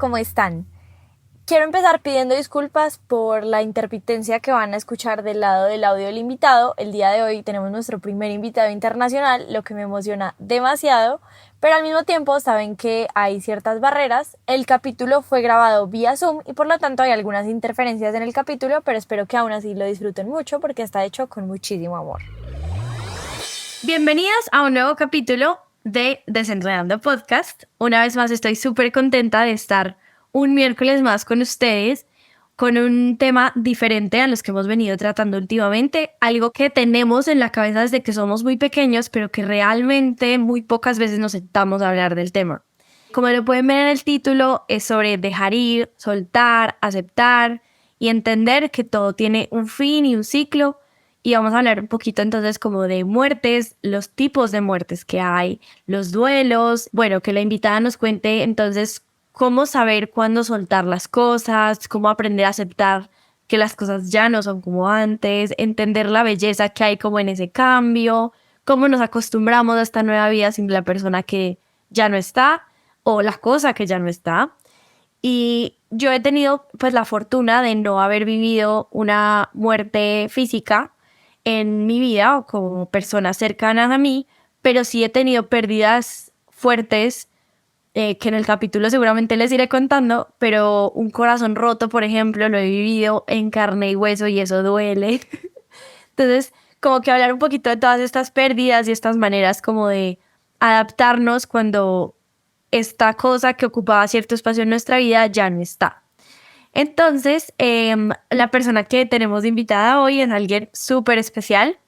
¿cómo están? Quiero empezar pidiendo disculpas por la intermitencia que van a escuchar del lado del audio del invitado. El día de hoy tenemos nuestro primer invitado internacional, lo que me emociona demasiado, pero al mismo tiempo saben que hay ciertas barreras. El capítulo fue grabado vía Zoom y por lo tanto hay algunas interferencias en el capítulo, pero espero que aún así lo disfruten mucho porque está hecho con muchísimo amor. Bienvenidos a un nuevo capítulo de Desenredando Podcast. Una vez más estoy súper contenta de estar un miércoles más con ustedes con un tema diferente a los que hemos venido tratando últimamente, algo que tenemos en la cabeza desde que somos muy pequeños, pero que realmente muy pocas veces nos sentamos a hablar del tema. Como lo pueden ver en el título, es sobre dejar ir, soltar, aceptar y entender que todo tiene un fin y un ciclo. Y vamos a hablar un poquito entonces como de muertes, los tipos de muertes que hay, los duelos. Bueno, que la invitada nos cuente entonces cómo saber cuándo soltar las cosas, cómo aprender a aceptar que las cosas ya no son como antes, entender la belleza que hay como en ese cambio, cómo nos acostumbramos a esta nueva vida sin la persona que ya no está o la cosa que ya no está. Y yo he tenido pues la fortuna de no haber vivido una muerte física en mi vida o como personas cercanas a mí, pero sí he tenido pérdidas fuertes que en el capítulo seguramente les iré contando, pero un corazón roto, por ejemplo, lo he vivido en carne y hueso y eso duele. Entonces, como que hablar un poquito de todas estas pérdidas y estas maneras como de adaptarnos cuando esta cosa que ocupaba cierto espacio en nuestra vida ya no está. Entonces, la persona que tenemos de invitada hoy es alguien súper especial.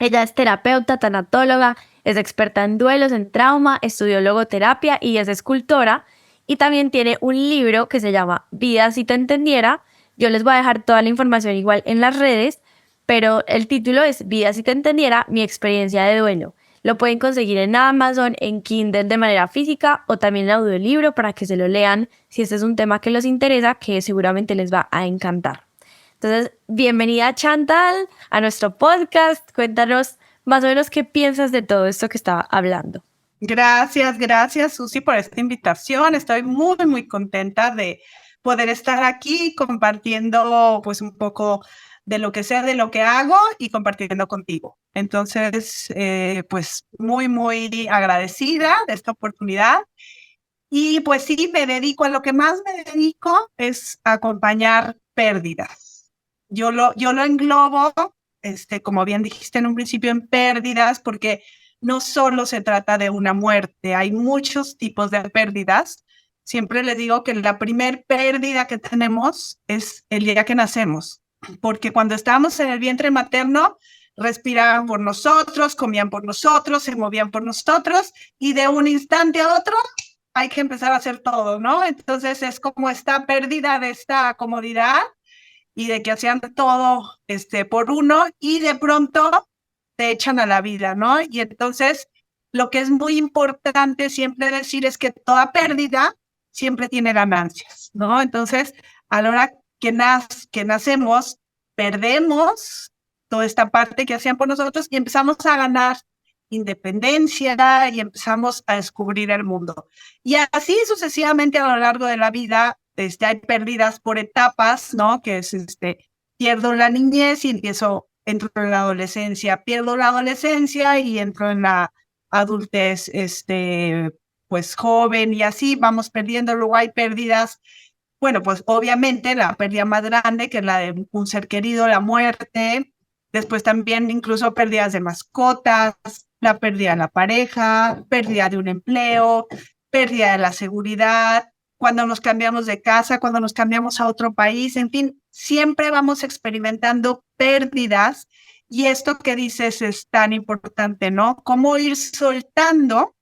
Ella es terapeuta, tanatóloga, es experta en duelos, en trauma, estudió logoterapia y es escultora. Y también tiene un libro que se llama Vida si te entendiera. Yo les voy a dejar toda la información igual en las redes, pero el título es Vida si te entendiera, mi experiencia de duelo. Lo pueden conseguir en Amazon, en Kindle de manera física o también en audiolibro para que se lo lean si este es un tema que les interesa, que seguramente les va a encantar. Entonces, bienvenida Chantal a nuestro podcast. Cuéntanos más o menos qué piensas de todo esto que estaba hablando. Gracias, Susi, por esta invitación. Estoy muy contenta de poder estar aquí compartiendo pues un poco de lo que sé, de lo que hago y compartiendo contigo. Entonces, pues muy agradecida de esta oportunidad. Y pues sí, me dedico a lo que más me dedico es a acompañar pérdidas. Yo lo englobo, como bien dijiste en un principio, en pérdidas, porque no solo se trata de una muerte, hay muchos tipos de pérdidas. Siempre les digo que la primer pérdida que tenemos es el día que nacemos, porque cuando estábamos en el vientre materno, respiraban por nosotros, comían por nosotros, se movían por nosotros, y de un instante a otro hay que empezar a hacer todo, ¿no? Entonces es como esta pérdida de esta comodidad y de que hacían todo por uno y de pronto te echan a la vida, ¿no? Y entonces lo que es muy importante siempre decir es que toda pérdida siempre tiene ganancias, ¿no? Entonces, a la hora que nacemos, perdemos toda esta parte que hacían por nosotros y empezamos a ganar independencia y empezamos a descubrir el mundo. Y así sucesivamente a lo largo de la vida, hay pérdidas por etapas, ¿no? Que es, pierdo la niñez y entro en la adolescencia, pierdo la adolescencia y entro en la adultez, pues joven y así vamos perdiendo. Luego hay pérdidas, bueno, pues obviamente la pérdida más grande, que es la de un ser querido, la muerte. Después también incluso pérdidas de mascotas, la pérdida de la pareja, pérdida de un empleo, pérdida de la seguridad, cuando nos cambiamos de casa, cuando nos cambiamos a otro país, en fin, siempre vamos experimentando pérdidas y esto que dices es tan importante, ¿no? Cómo ir soltando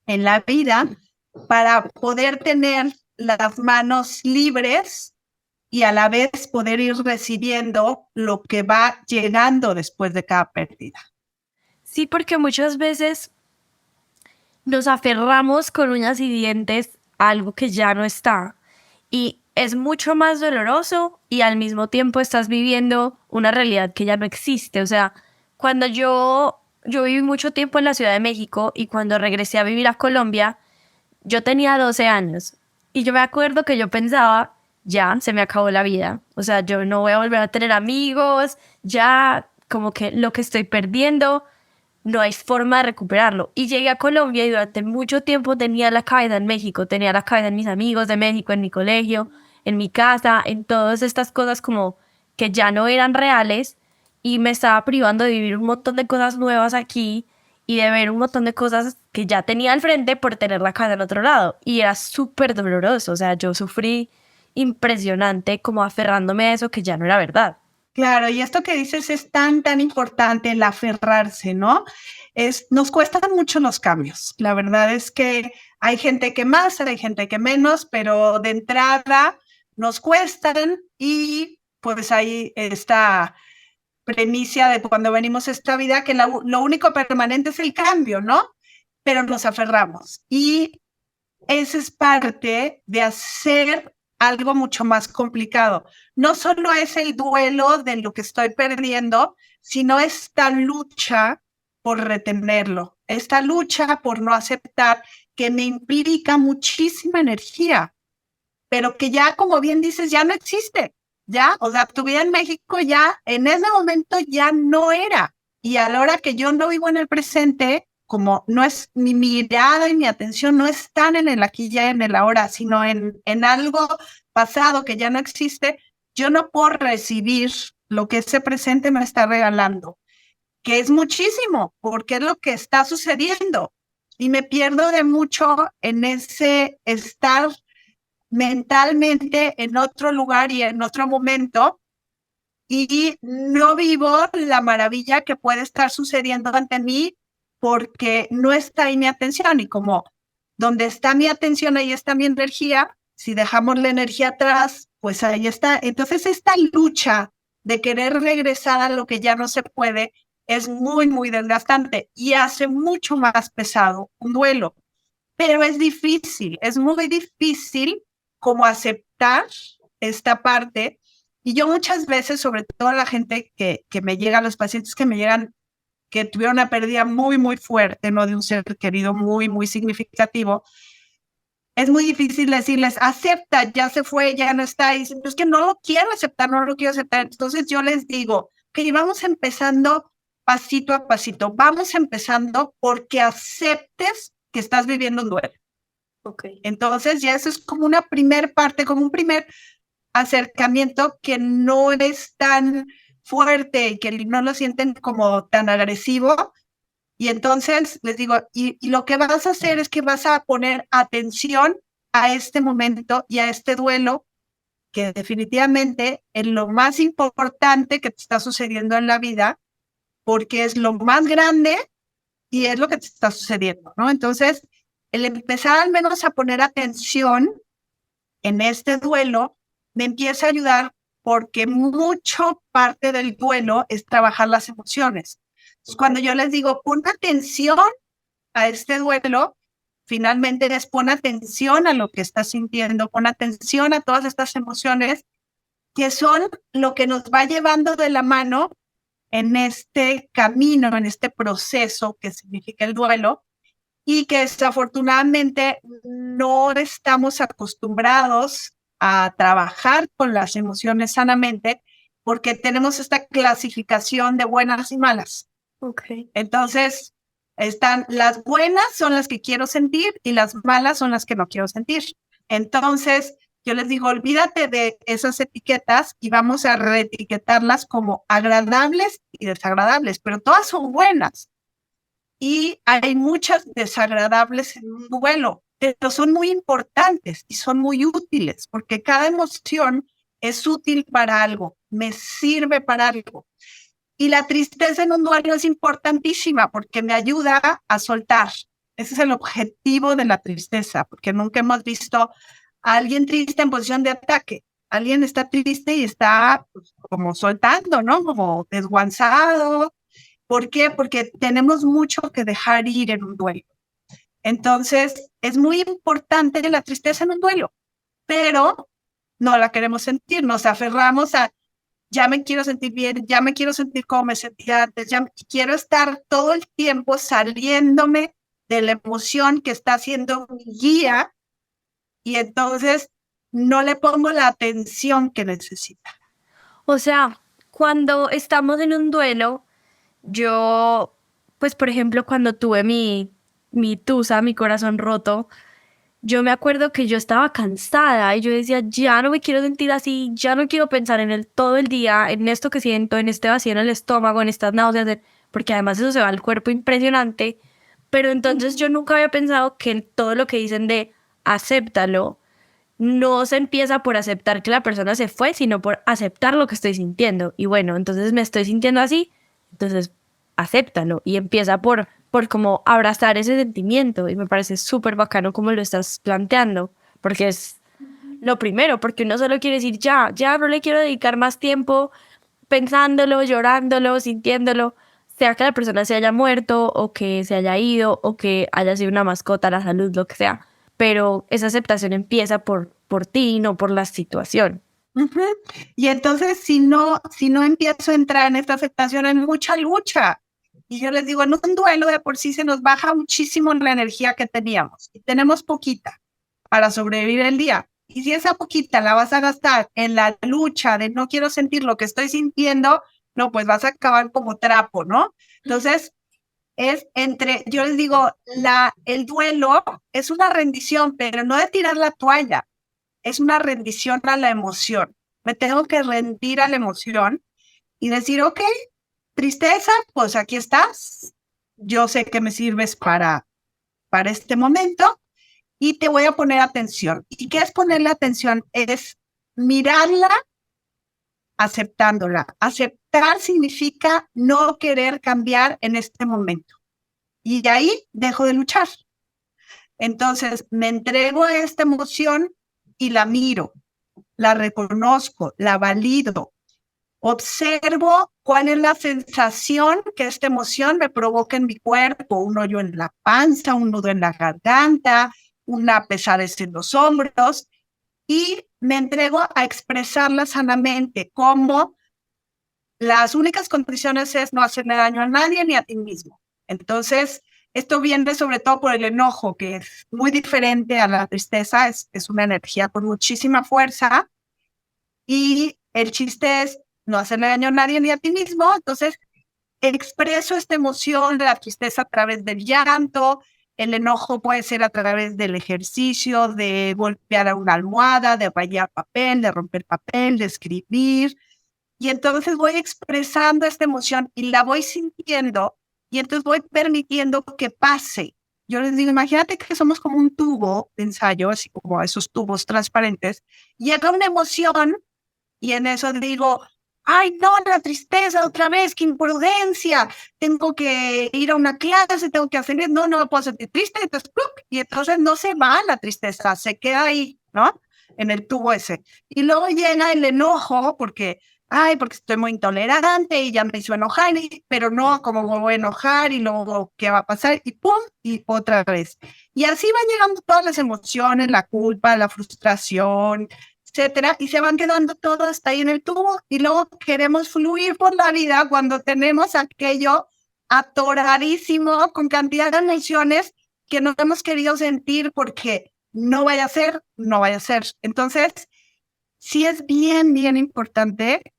en la vida para poder tener las manos libres y a la vez poder ir recibiendo lo que va llegando después de cada pérdida. Sí, porque muchas veces nos aferramos con uñas y dientes a algo que ya no está y es mucho más doloroso y al mismo tiempo estás viviendo una realidad que ya no existe. O sea, cuando yo viví mucho tiempo en la Ciudad de México y cuando regresé a vivir a Colombia, yo tenía 12 años Y yo me acuerdo que yo pensaba, ya, se me acabó la vida. O sea, yo no voy a volver a tener amigos, ya, como que lo que estoy perdiendo, no hay forma de recuperarlo. Y llegué a Colombia y durante mucho tiempo tenía la cabeza en México, tenía la cabeza en mis amigos de México, en mi colegio, en mi casa, en todas estas cosas como que ya no eran reales y me estaba privando de vivir un montón de cosas nuevas aquí y de ver un montón de cosas que ya tenía al frente por tener la cabeza en otro lado. Y era súper doloroso, o sea, yo sufrí impresionante como aferrándome a eso que ya no era verdad. Claro, y esto que dices es tan importante, el aferrarse, ¿no? Nos cuestan mucho los cambios. La verdad es que hay gente que más, hay gente que menos, pero de entrada nos cuestan y pues hay esta premisa de cuando venimos a esta vida que lo único permanente es el cambio, ¿no? Pero nos aferramos y esa es parte de hacer algo mucho más complicado. No solo es el duelo de lo que estoy perdiendo, sino esta lucha por retenerlo, esta lucha por no aceptar que me implica muchísima energía, pero que ya, como bien dices, ya no existe. Ya, o sea, tu vida en México ya, en ese momento ya no era. Y a la hora que yo no vivo en el presente, como no es mi mirada y mi atención no están en el aquí ya en el ahora, sino en algo pasado que ya no existe, yo no puedo recibir lo que ese presente me está regalando, que es muchísimo, porque es lo que está sucediendo. Y me pierdo de mucho en ese estar mentalmente en otro lugar y en otro momento y no vivo la maravilla que puede estar sucediendo ante mí porque no está ahí mi atención y como donde está mi atención, ahí está mi energía. Si dejamos la energía atrás, pues ahí está. Entonces esta lucha de querer regresar a lo que ya no se puede es muy desgastante y hace mucho más pesado un duelo. Pero es muy difícil como aceptar esta parte. Y yo muchas veces, sobre todo la gente que me llega, los pacientes que me llegan, que tuvieron una pérdida muy fuerte, ¿no? De un ser querido muy significativo, es muy difícil decirles, acepta, ya se fue, ya no está. Y dicen, es que no lo quiero aceptar, no lo quiero aceptar. Entonces yo les digo, que vamos empezando pasito a pasito, vamos empezando porque aceptes que estás viviendo un duelo. Okay. Entonces ya eso es como una primer parte, como un primer acercamiento que no es tan fuerte, que no lo sienten como tan agresivo. Y entonces les digo, y lo que vas a hacer es que vas a poner atención a este momento y a este duelo, que definitivamente es lo más importante que te está sucediendo en la vida, porque es lo más grande y es lo que te está sucediendo, ¿no? Entonces, el empezar al menos a poner atención en este duelo me empieza a ayudar porque mucho parte del duelo es trabajar las emociones. Entonces, cuando yo les digo, pon atención a este duelo, finalmente es pon atención a lo que estás sintiendo, pon atención a todas estas emociones que son lo que nos va llevando de la mano en este camino, en este proceso que significa el duelo, y que desafortunadamente no estamos acostumbrados a trabajar con las emociones sanamente porque tenemos esta clasificación de buenas y malas. Okay. Entonces, están las buenas son las que quiero sentir y las malas son las que no quiero sentir. Entonces, yo les digo, olvídate de esas etiquetas y vamos a reetiquetarlas como agradables y desagradables, pero todas son buenas. Y hay muchas desagradables en un duelo, pero son muy importantes y son muy útiles porque cada emoción es útil para algo, me sirve para algo. Y la tristeza en un duelo es importantísima porque me ayuda a soltar. Ese es el objetivo de la tristeza, porque nunca hemos visto a alguien triste en posición de ataque. Alguien está triste y está pues, como soltando, ¿no? Como desguanzado. ¿Por qué? Porque tenemos mucho que dejar ir en un duelo. Entonces, es muy importante la tristeza en un duelo, pero no la queremos sentir, nos aferramos a ya me quiero sentir bien, ya me quiero sentir como me sentía antes, ya quiero estar todo el tiempo saliéndome de la emoción que está siendo mi guía y entonces no le pongo la atención que necesita. O sea, cuando estamos en un duelo, yo, pues por ejemplo, cuando tuve mi tusa, mi corazón roto, yo me acuerdo que yo estaba cansada y yo decía, ya no me quiero sentir así, ya no quiero pensar en él todo el día, en esto que siento, en este vacío en el estómago, en estas náuseas, porque además eso se va al cuerpo impresionante. Pero entonces yo nunca había pensado que todo lo que dicen de acéptalo no se empieza por aceptar que la persona se fue, sino por aceptar lo que estoy sintiendo. Y bueno, entonces me estoy sintiendo así, entonces acéptalo y empieza por como abrazar ese sentimiento. Y me parece súper bacano como lo estás planteando, porque es lo primero, porque uno solo quiere decir, ya no le quiero dedicar más tiempo pensándolo, llorándolo, sintiéndolo, sea que la persona se haya muerto o que se haya ido o que haya sido una mascota, la salud, lo que sea. Pero esa aceptación empieza por ti, no por la situación. Ujú. Y entonces, si no empiezo a entrar en esta aceptación, en mucha lucha. Y yo les digo, en un duelo de por sí se nos baja muchísimo la energía que teníamos. Y tenemos poquita para sobrevivir el día. Y si esa poquita la vas a gastar en la lucha de no quiero sentir lo que estoy sintiendo, no, pues vas a acabar como trapo, ¿no? Entonces, yo les digo, el duelo es una rendición, pero no de tirar la toalla, es una rendición a la emoción. Me tengo que rendir a la emoción y decir, ok, tristeza, pues aquí estás. Yo sé que me sirves para este momento y te voy a poner atención. ¿Y qué es ponerle atención? Es mirarla aceptándola. Aceptar significa no querer cambiar en este momento. Y de ahí dejo de luchar. Entonces me entrego a esta emoción y la miro, la reconozco, la valido, observo cuál es la sensación que esta emoción me provoca en mi cuerpo, un hoyo en la panza, un nudo en la garganta, una pesadez en los hombros, y me entrego a expresarla sanamente, como las únicas condiciones es no hacerle daño a nadie ni a ti mismo. Entonces, esto viene sobre todo por el enojo, que es muy diferente a la tristeza, es una energía con muchísima fuerza, y el chiste es no hacerle daño a nadie ni a ti mismo. Entonces, expreso esta emoción de la tristeza a través del llanto, el enojo puede ser a través del ejercicio, de golpear a una almohada, de rayar papel, de romper papel, de escribir. Y entonces voy expresando esta emoción y la voy sintiendo y entonces voy permitiendo que pase. Yo les digo, imagínate que somos como un tubo de ensayo, así como esos tubos transparentes. Llega una emoción y en eso digo, ay, no, la tristeza otra vez, qué imprudencia, tengo que ir a una clase, tengo que hacer, no me puedo sentir triste, entonces, ¡pluc! Y entonces no se va la tristeza, se queda ahí, ¿no? En el tubo ese. Y luego llega el enojo, porque estoy muy intolerante y ya me hizo enojar, pero no, ¿cómo me voy a enojar? Y luego, ¿qué va a pasar? Y pum, y otra vez. Y así van llegando todas las emociones, la culpa, la frustración, etcétera, y se van quedando todos hasta ahí en el tubo y luego queremos fluir por la vida cuando tenemos aquello atoradísimo con cantidad de emociones que no hemos querido sentir porque no vaya a ser, no vaya a ser. Entonces, sí es bien, bien importante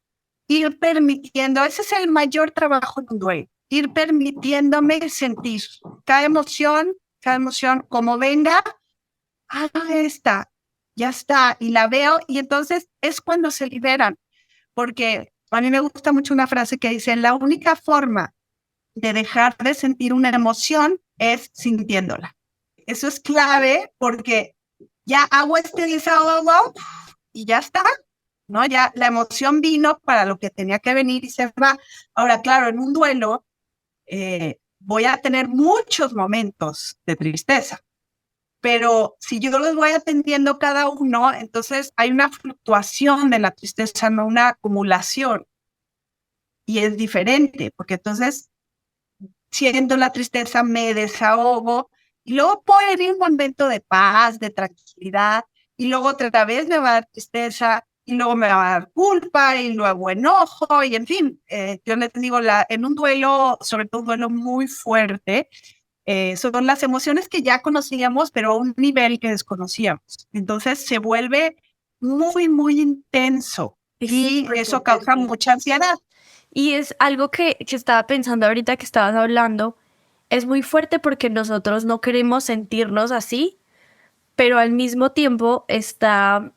ir permitiendo, ese es el mayor trabajo de un duelo, ir permitiéndome sentir cada emoción como venga, esta, ya está, y la veo, y entonces es cuando se liberan, porque a mí me gusta mucho una frase que dice, la única forma de dejar de sentir una emoción es sintiéndola. Eso es clave porque ya hago este desahogo y ya está, ¿no? Ya la emoción vino para lo que tenía que venir y se va. Ahora, claro, en un duelo voy a tener muchos momentos de tristeza, pero si yo los voy atendiendo cada uno, entonces hay una fluctuación de la tristeza, no una acumulación. Y es diferente, porque entonces, siendo la tristeza, me desahogo y luego puede ir un momento de paz, de tranquilidad, y luego otra vez me va a dar tristeza, y luego me va a dar culpa, y luego enojo, y en fin, yo les digo, en un duelo, sobre todo un duelo muy fuerte, Son las emociones que ya conocíamos, pero a un nivel que desconocíamos. Entonces se vuelve muy, muy intenso y eso causa mucha ansiedad. Y es algo que estaba pensando ahorita que estabas hablando, es muy fuerte porque nosotros no queremos sentirnos así, pero al mismo tiempo está,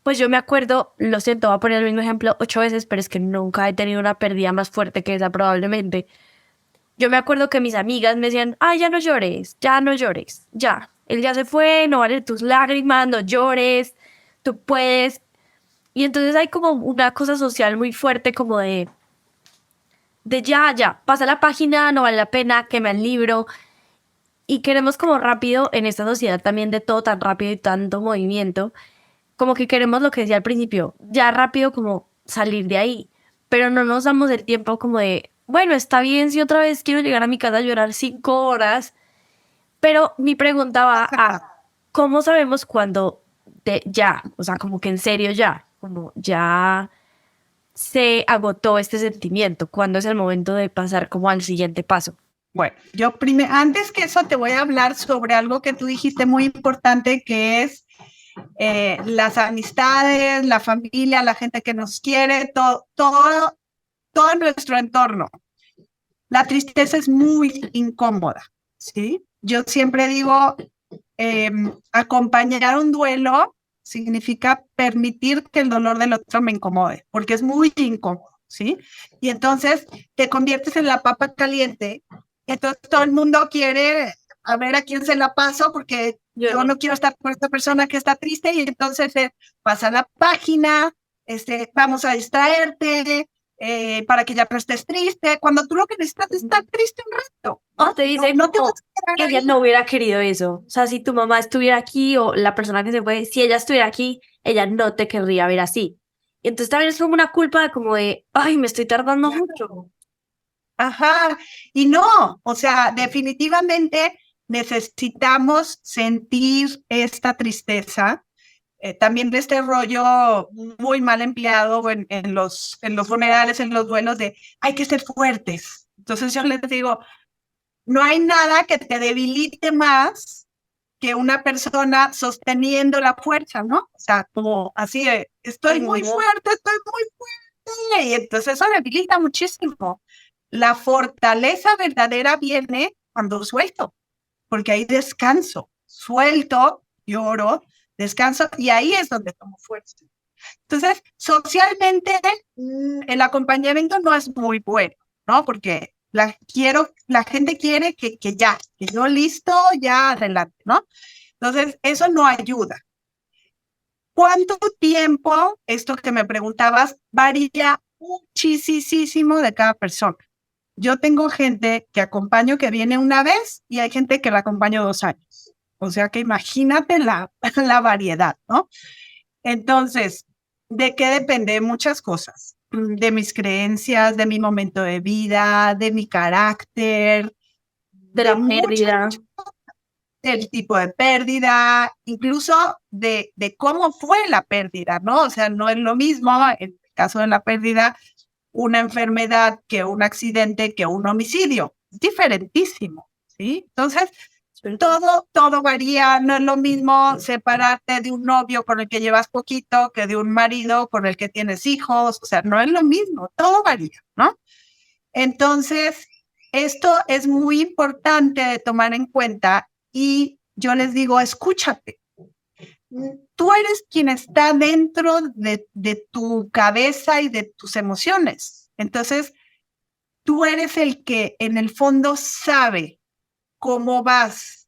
pues yo me acuerdo, lo siento, voy a poner el mismo ejemplo 8 veces, pero es que nunca he tenido una pérdida más fuerte que esa probablemente. Yo me acuerdo que mis amigas me decían, ay, ya no llores, ya, él ya se fue, no vale tus lágrimas, no llores, tú puedes. Y entonces hay como una cosa social muy fuerte como de ya, pasa la página, no vale la pena, quema el libro. Y queremos como rápido en esta sociedad también de todo tan rápido y tanto movimiento, como que queremos lo que decía al principio, ya rápido como salir de ahí, pero no nos damos el tiempo como de, bueno, está bien si otra vez quiero llegar a mi casa a llorar 5 horas, pero mi pregunta va a, ¿cómo sabemos cuando ya, o sea, como que en serio ya, como ya se agotó este sentimiento? ¿Cuándo es el momento de pasar como al siguiente paso? Bueno, yo primero, antes que eso te voy a hablar sobre algo que tú dijiste muy importante, que es las amistades, la familia, la gente que nos quiere, todo nuestro entorno. La tristeza es muy incómoda, ¿sí? Yo siempre digo, acompañar un duelo significa permitir que el dolor del otro me incomode, porque es muy incómodo, ¿sí? Y entonces te conviertes en la papa caliente, entonces todo el mundo quiere a ver a quién se la paso, porque yo no quiero estar con esta persona que está triste, y entonces pasa la página, vamos a distraerte, para que ya no estés triste, cuando tú lo que necesitas es estar triste un rato. No te dice no te como vas a que quedar ella ahí. no hubiera querido eso. O sea, si tu mamá estuviera aquí o la persona que se fue, si ella estuviera aquí, ella no te querría ver así. Y entonces también es como una culpa como de, ay, me estoy tardando mucho. Ajá, y no, o sea, definitivamente necesitamos sentir esta tristeza. También este rollo muy mal empleado en los funerales, en los duelos, de hay que ser fuertes. Entonces yo les digo, no hay nada que te debilite más que una persona sosteniendo la fuerza, ¿no? O sea, como así de, estoy muy fuerte, estoy muy fuerte. Y entonces eso debilita muchísimo. La fortaleza verdadera viene cuando suelto, porque ahí descanso, suelto, lloro, descanso, y ahí es donde tomo fuerza. Entonces, socialmente, el acompañamiento no es muy bueno, ¿no? Porque la gente quiere que ya, que yo listo, ya adelante, ¿no? Entonces, eso no ayuda. ¿Cuánto tiempo, esto que me preguntabas, varía muchísimo de cada persona? Yo tengo gente que acompaño que viene una vez y hay gente que la acompaño 2 años. O sea que imagínate la variedad, ¿no? Entonces, ¿de qué depende? Muchas cosas. De mis creencias, de mi momento de vida, de mi carácter, De de la muchas, pérdida. del tipo de pérdida, incluso de cómo fue la pérdida, ¿no? O sea, no es lo mismo en el caso de la pérdida una enfermedad que un accidente que un homicidio. Es diferentísimo, ¿sí? Entonces, todo varía, no es lo mismo separarte de un novio con el que llevas poquito que de un marido con el que tienes hijos, o sea, no es lo mismo, todo varía, ¿no? Entonces, esto es muy importante de tomar en cuenta y yo les digo, escúchate. Tú eres quien está dentro de tu cabeza y de tus emociones. Entonces, tú eres el que en el fondo sabe cómo vas,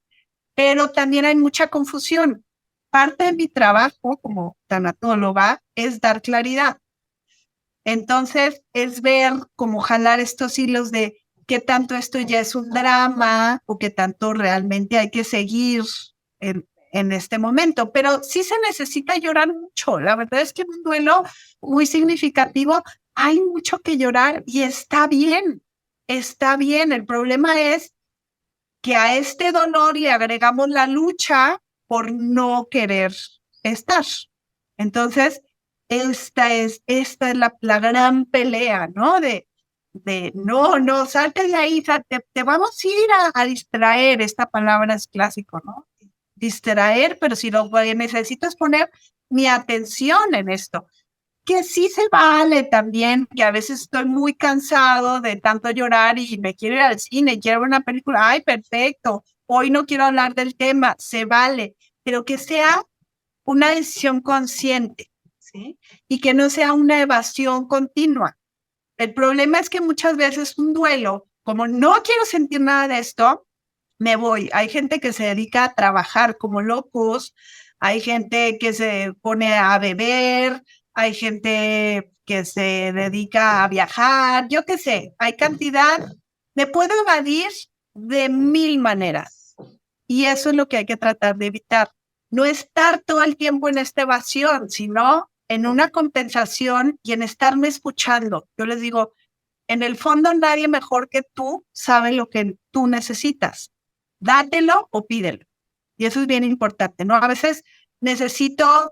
pero también hay mucha confusión. Parte de mi trabajo como tanatóloga es dar claridad. Entonces, es ver cómo jalar estos hilos de qué tanto esto ya es un drama o qué tanto realmente hay que seguir en este momento. Pero sí se necesita llorar mucho. La verdad es que en un duelo muy significativo hay mucho que llorar y está bien. Está bien. El problema es que a este dolor le agregamos la lucha por no querer estar. Entonces, esta es la gran pelea, ¿no? De no, salte de ahí, te vamos a ir a distraer, esta palabra es clásico, ¿no? Distraer, pero si lo que necesito es poner mi atención en esto, que sí se vale también, que a veces estoy muy cansado de tanto llorar y me quiero ir al cine, quiero ver una película, ay, perfecto, hoy no quiero hablar del tema, se vale, pero que sea una decisión consciente, ¿sí? Y que no sea una evasión continua. El problema es que muchas veces un duelo, como no quiero sentir nada de esto, me voy. Hay gente que se dedica a trabajar como locos, hay gente que se pone a beber, hay gente que se dedica a viajar, yo qué sé, hay cantidad, me puedo evadir de mil maneras. Y eso es lo que hay que tratar de evitar. No estar todo el tiempo en esta evasión, sino en una compensación y en estarme escuchando. Yo les digo, en el fondo nadie mejor que tú sabe lo que tú necesitas. Dátelo o pídelo. Y eso es bien importante, ¿no? A veces necesito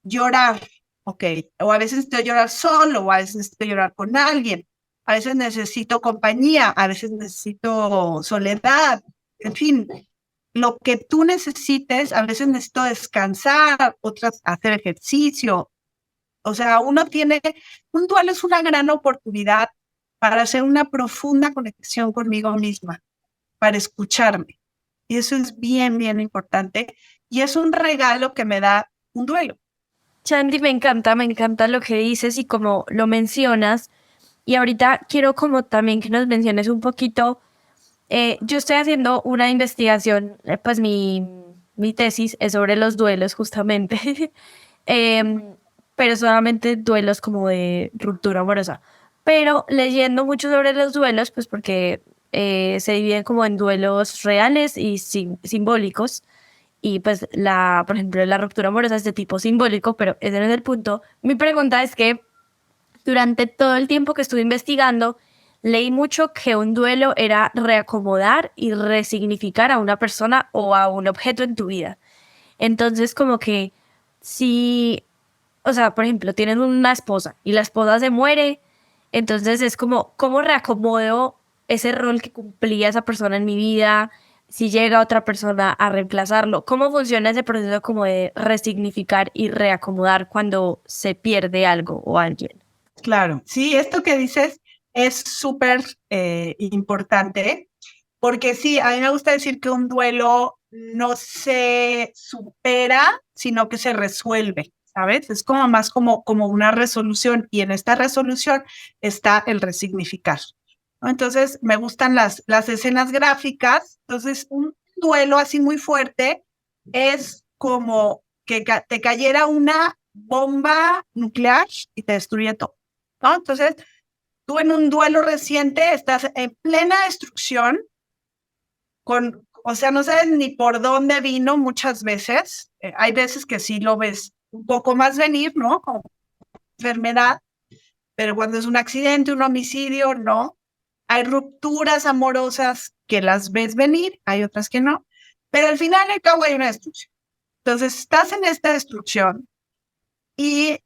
llorar, ok, o a veces necesito llorar solo, o a veces necesito llorar con alguien, a veces necesito compañía, a veces necesito soledad, en fin, lo que tú necesites, a veces necesito descansar, otras hacer ejercicio. O sea, un duelo es una gran oportunidad para hacer una profunda conexión conmigo misma, para escucharme. Y eso es bien, bien importante. Y es un regalo que me da un duelo. Chandy, me encanta lo que dices y como lo mencionas. Y ahorita quiero como también que nos menciones un poquito. Yo estoy haciendo una investigación, pues mi tesis es sobre los duelos justamente, Em, pero solamente duelos como de ruptura amorosa. Pero leyendo mucho sobre los duelos, pues porque se dividen como en duelos reales y simbólicos. Y pues por ejemplo, la ruptura amorosa es de tipo simbólico, pero ese no es el punto. Mi pregunta es que durante todo el tiempo que estuve investigando, leí mucho que un duelo era reacomodar y resignificar a una persona o a un objeto en tu vida. Entonces, como que si, o sea, por ejemplo, tienes una esposa y la esposa se muere, entonces es como, ¿cómo reacomodo ese rol que cumplía esa persona en mi vida? Si llega otra persona a reemplazarlo, ¿cómo funciona ese proceso como de resignificar y reacomodar cuando se pierde algo o alguien? Claro, sí, esto que dices es súper importante, porque sí, a mí me gusta decir que un duelo no se supera, sino que se resuelve, ¿sabes? Es como más como una resolución y en esta resolución está el resignificar, ¿no? Entonces, me gustan las escenas gráficas, entonces un duelo así muy fuerte es como que te cayera una bomba nuclear y te destruye todo, ¿no? Entonces, tú en un duelo reciente estás en plena destrucción, o sea, no sabes ni por dónde vino muchas veces. Hay veces que sí lo ves un poco más venir, ¿no? Como enfermedad, pero cuando es un accidente, un homicidio, no. Hay rupturas amorosas que las ves venir, hay otras que no, pero al final y al cabo hay una destrucción. Entonces, estás en esta destrucción y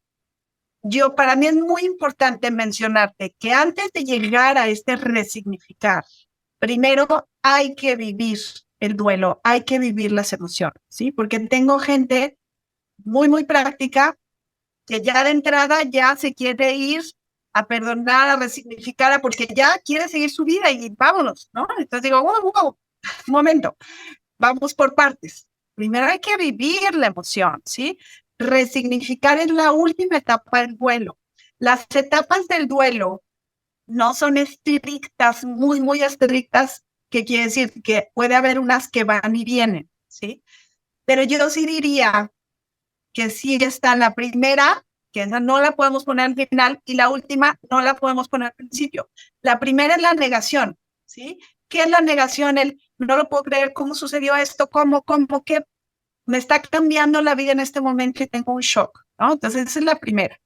para mí es muy importante mencionarte que antes de llegar a este resignificar, primero hay que vivir el duelo, hay que vivir las emociones, ¿sí? Porque tengo gente muy, muy práctica que ya de entrada ya se quiere ir a perdonar, a resignificar, porque ya quiere seguir su vida y vámonos, ¿no? Entonces digo, wow, un momento, vamos por partes. Primero hay que vivir la emoción, ¿sí? Resignificar es la última etapa del duelo. Las etapas del duelo no son estrictas, muy, muy estrictas, que quiere decir que puede haber unas que van y vienen, ¿sí? Pero yo sí diría que sí está la primera, que esa no la podemos poner al final, y la última no la podemos poner al principio. La primera es la negación, ¿sí? ¿Qué es la negación? El no lo puedo creer, ¿cómo sucedió esto? ¿Cómo que me está cambiando la vida en este momento y tengo un shock, ¿no? Entonces, esa es la primera.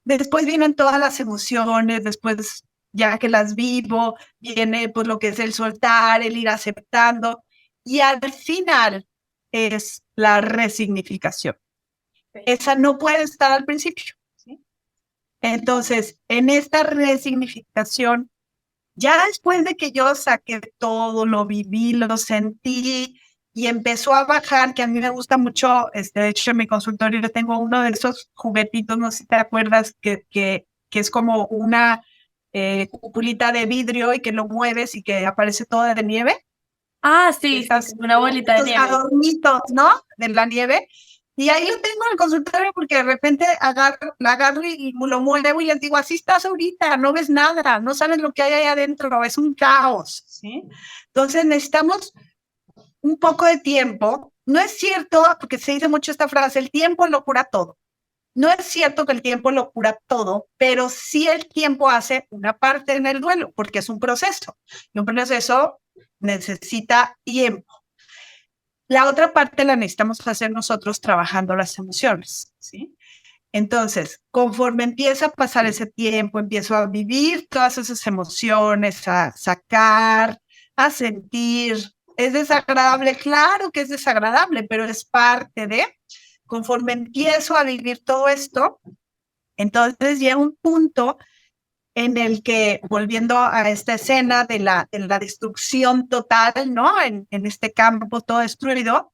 Después vienen todas las emociones, después ya que las vivo, viene pues lo que es el soltar, el ir aceptando, y al final es la resignificación. Esa no puede estar al principio, ¿sí? Entonces, en esta resignificación Ya después de que yo saqué todo, lo viví, lo sentí y empezó a bajar, que a mí me gusta mucho, de hecho en mi consultorio yo tengo uno de esos juguetitos, no sé si te acuerdas, que es como una cupulita de vidrio y que lo mueves y que aparece toda de nieve. Ah, sí, sí, Esas, como una bolita de esos nieve. adornitos, ¿no? De la nieve. Y ahí lo tengo en el consultorio porque de repente la agarro y lo muevo y les digo, así estás ahorita, no ves nada, no sabes lo que hay ahí adentro, es un caos, ¿sí? Entonces necesitamos un poco de tiempo. No es cierto, porque se dice mucho esta frase, el tiempo lo cura todo. No es cierto que el tiempo lo cura todo, pero sí el tiempo hace una parte en el duelo, porque es un proceso. Y un proceso necesita tiempo. La otra parte la necesitamos hacer nosotros trabajando las emociones, ¿sí? Entonces, conforme empieza a pasar ese tiempo, empiezo a vivir todas esas emociones, a sacar, a sentir. ¿Es desagradable? Claro que es desagradable, pero es parte de, conforme empiezo a vivir todo esto, entonces llega un punto en el que, volviendo a esta escena de la destrucción total, ¿no? En este campo todo destruido,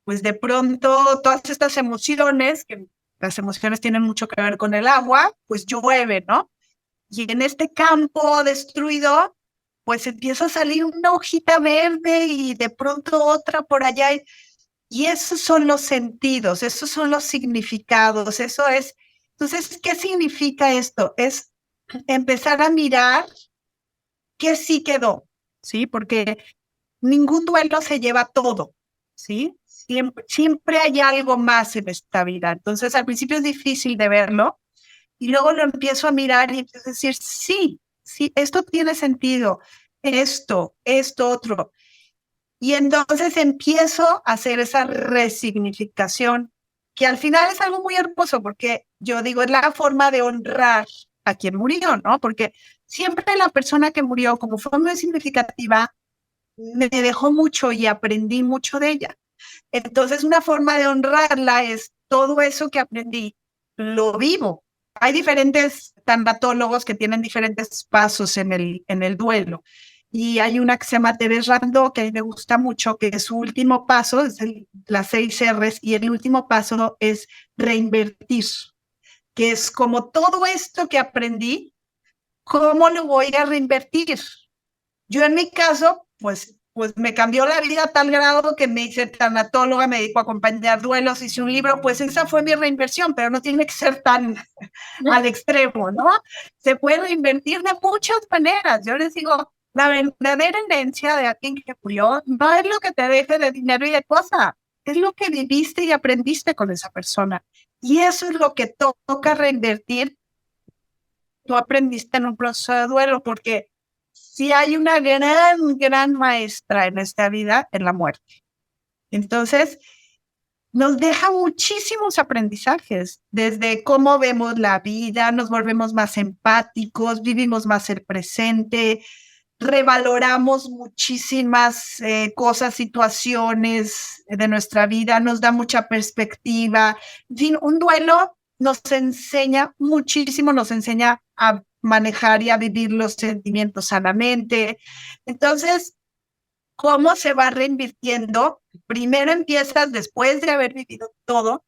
pues de pronto todas estas emociones, que las emociones tienen mucho que ver con el agua, pues llueve, ¿no? Y en este campo destruido, pues empieza a salir una hojita verde y de pronto otra por allá. Y esos son los sentidos, esos son los significados, eso es. Entonces, ¿qué significa esto? Es empezar a mirar qué sí quedó, ¿sí? Porque ningún duelo se lleva todo, ¿sí? Siempre hay algo más en esta vida. Entonces, al principio es difícil de verlo y luego lo empiezo a mirar y empiezo a decir, sí, sí, esto tiene sentido, esto, otro. Y entonces empiezo a hacer esa resignificación, que al final es algo muy hermoso, porque yo digo, es la forma de honrar a quien murió, ¿no? Porque siempre la persona que murió, como fue muy significativa, me dejó mucho y aprendí mucho de ella. Entonces, una forma de honrarla es todo eso que aprendí, lo vivo. Hay diferentes tanatólogos que tienen diferentes pasos en el duelo. Y hay una que se llama Thérèse Randall, que a mí me gusta mucho, que su último paso es las 6 R's, y el último paso es reinvertir, que es como todo esto que aprendí, ¿cómo lo voy a reinvertir? Yo en mi caso, pues me cambió la vida a tal grado que me hice tanatóloga, me dedico a acompañar duelos, hice un libro, pues esa fue mi reinversión, pero no tiene que ser tan al extremo, ¿no? Se puede reinvertir de muchas maneras. Yo les digo, la verdadera herencia de alguien que murió no es lo que te deje de dinero y de cosas, es lo que viviste y aprendiste con esa persona. Y eso es lo que toca reinvertir. Tú aprendiste en un proceso de duelo, porque si hay una gran maestra en esta vida, en la muerte. Entonces, nos deja muchísimos aprendizajes, desde cómo vemos la vida, nos volvemos más empáticos, vivimos más el presente, revaloramos muchísimas cosas, situaciones de nuestra vida, nos da mucha perspectiva. En fin, un duelo nos enseña muchísimo, nos enseña a manejar y a vivir los sentimientos sanamente. Entonces, ¿cómo se va reinvirtiendo? Primero empiezas, después de haber vivido todo,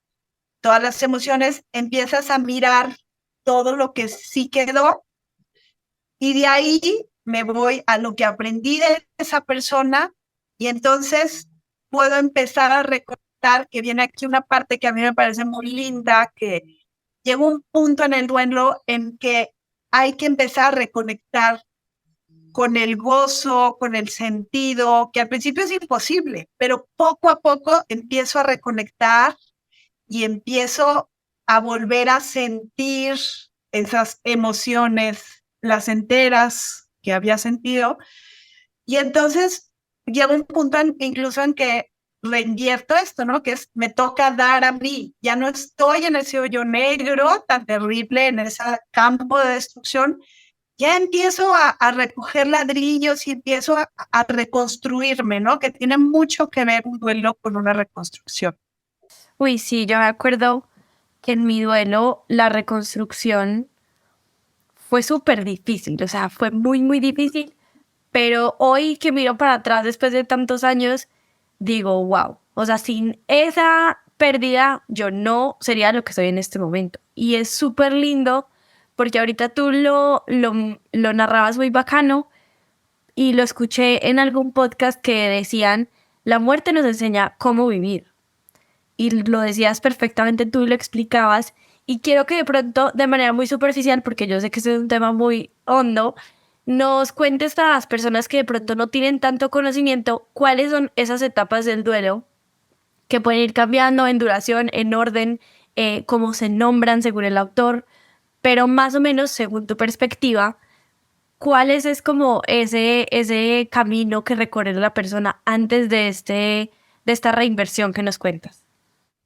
todas las emociones, empiezas a mirar todo lo que sí quedó y de ahí me voy a lo que aprendí de esa persona y entonces puedo empezar a recordar que viene aquí una parte que a mí me parece muy linda, que llega un punto en el duelo en que hay que empezar a reconectar con el gozo, con el sentido, que al principio es imposible, pero poco a poco empiezo a reconectar y empiezo a volver a sentir esas emociones placenteras que había sentido. Y entonces llega un punto incluso en que reinvierto esto, ¿no? Que es, me toca dar a mí. Ya no estoy en ese hoyo negro tan terrible, en ese campo de destrucción. Ya empiezo a recoger ladrillos y empiezo a reconstruirme, ¿no? Que tiene mucho que ver un duelo con una reconstrucción. Uy, sí, yo me acuerdo que en mi duelo la reconstrucción fue súper difícil, o sea, fue muy, muy difícil, pero hoy que miro para atrás después de tantos años, digo, wow, o sea, sin esa pérdida yo no sería lo que soy en este momento. Y es súper lindo porque ahorita tú lo narrabas muy bacano y lo escuché en algún podcast que decían, la muerte nos enseña cómo vivir. Y lo decías perfectamente tú y lo explicabas. Y quiero que de pronto, de manera muy superficial, porque yo sé que este es un tema muy hondo, nos cuentes a las personas que de pronto no tienen tanto conocimiento cuáles son esas etapas del duelo que pueden ir cambiando en duración, en orden, cómo se nombran según el autor, pero más o menos según tu perspectiva, ¿cuál es como ese camino que recorre la persona antes de esta reinversión que nos cuentas?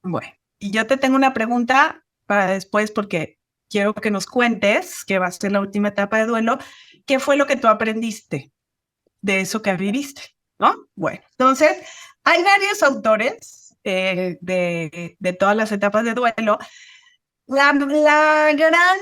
Bueno, y yo te tengo una pregunta para después porque quiero que nos cuentes, que va a ser la última etapa de duelo, ¿qué fue lo que tú aprendiste de eso que viviste? ¿No? Bueno, entonces, hay varios autores de todas las etapas de duelo. La gran